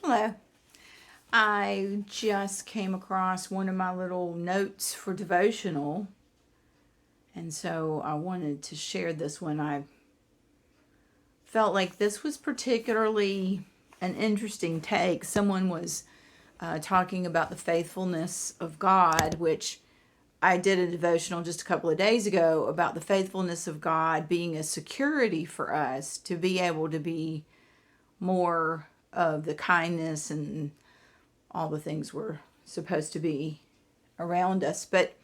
Hello. I just came across one of my little notes for devotional, and so I wanted to share this one. I felt like this was particularly an interesting take. Someone was talking about the faithfulness of God, which I did a devotional just a couple of days ago about the faithfulness of God being a security for us to be able to be more of the kindness and all the things we're supposed to be around us. But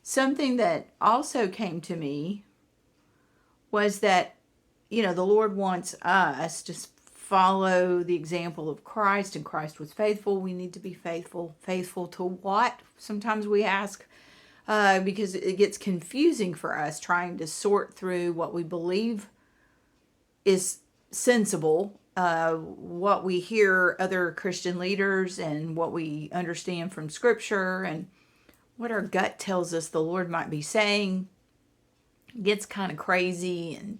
something that also came to me was that, the Lord wants us to follow the example of Christ, and Christ was faithful. We need to be faithful. Faithful to what? Sometimes we ask because it gets confusing for us trying to sort through what we believe is sensible, what we hear other Christian leaders and what we understand from Scripture and what our gut tells us the Lord might be saying. It gets kind of crazy and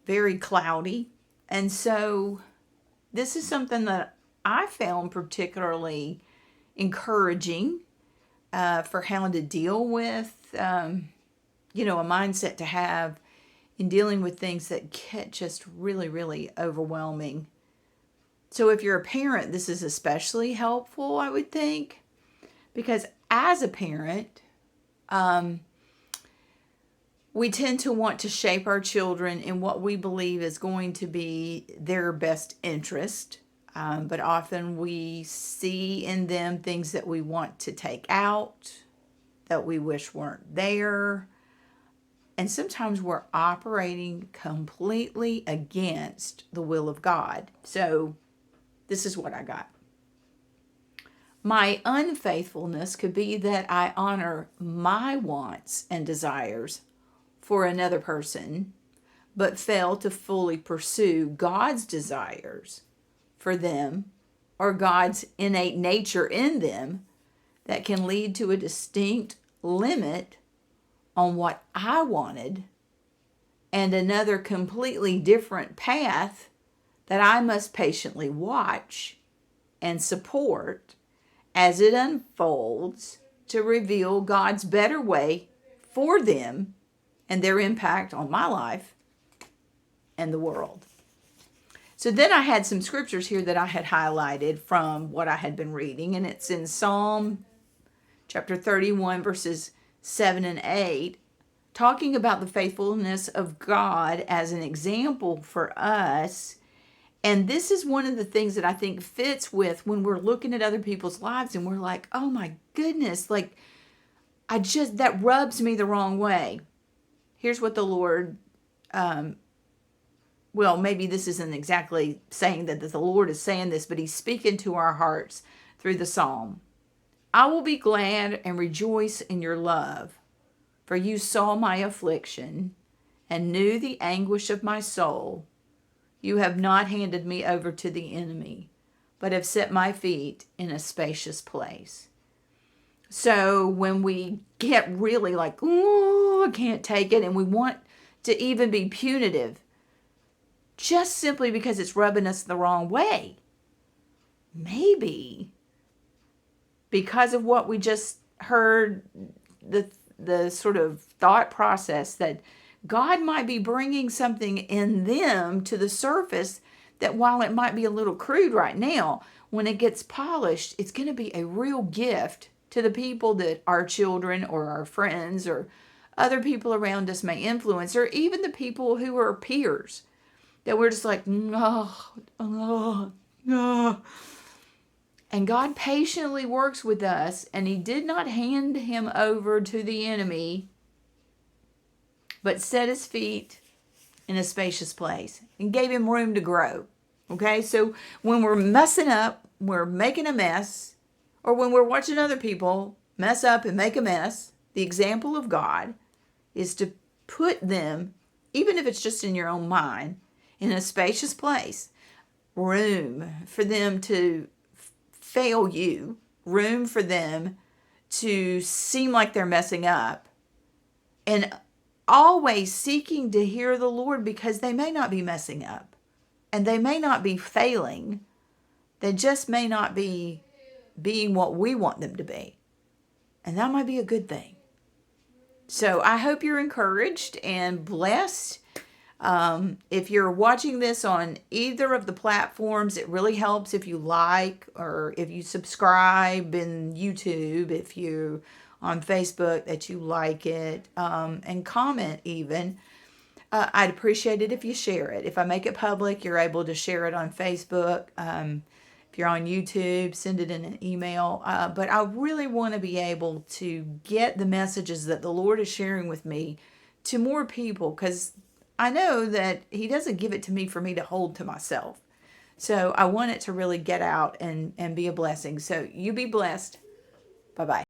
very cloudy. And so this is something that I found particularly encouraging for how to deal with, a mindset to have in dealing with things that get just really, really overwhelming. So if you're a parent, this is especially helpful, I would think, because as a parent, we tend to want to shape our children in what we believe is going to be their best interest. But often we see in them things that we want to take out, that we wish weren't there. And sometimes we're operating completely against the will of God. So this is what I got. My unfaithfulness could be that I honor my wants and desires for another person, but fail to fully pursue God's desires for them or God's innate nature in them that can lead to a distinct limit on what I wanted and another completely different path that I must patiently watch and support as it unfolds to reveal God's better way for them and their impact on my life and the world. So then I had some scriptures here that I had highlighted from what I had been reading, and it's in Psalm chapter 31, verses 7 and 8, talking about the faithfulness of God as an example for us. And this is one of the things that I think fits with when we're looking at other people's lives and we're like, oh my goodness, like that rubs me the wrong way. Here's what the Lord, maybe this isn't exactly saying that the Lord is saying this, but he's speaking to our hearts through the psalm. I will be glad and rejoice in your love, for you saw my affliction and knew the anguish of my soul. You have not handed me over to the enemy, but have set my feet in a spacious place. So when we get really like, oh, I can't take it, and we want to even be punitive, just simply because it's rubbing us the wrong way, maybe because of what we just heard, the sort of thought process that God might be bringing something in them to the surface that while it might be a little crude right now, when it gets polished, it's going to be a real gift to the people that our children or our friends or other people around us may influence, or even the people who are peers that we're just like, no. And God patiently works with us, and he did not hand him over to the enemy, but set his feet in a spacious place and gave him room to grow. Okay, so when we're messing up, we're making a mess, or when we're watching other people mess up and make a mess, the example of God is to put them, even if it's just in your own mind, in a spacious place, room for them to fail you, room for them to seem like they're messing up, and always seeking to hear the Lord, because they may not be messing up and they may not be failing, They just may not be being what we want them to be. And that might be a good thing. So I hope you're encouraged and blessed. If you're watching this on either of the platforms, it really helps if you like or if you subscribe in YouTube, if you're on Facebook, that you like it, and comment even. I'd appreciate it if you share it. If I make it public, you're able to share it on Facebook. If you're on YouTube, send it in an email. But I really want to be able to get the messages that the Lord is sharing with me to more people, because I know that He doesn't give it to me for me to hold to myself. So I want it to really get out and be a blessing. So you be blessed. Bye-bye.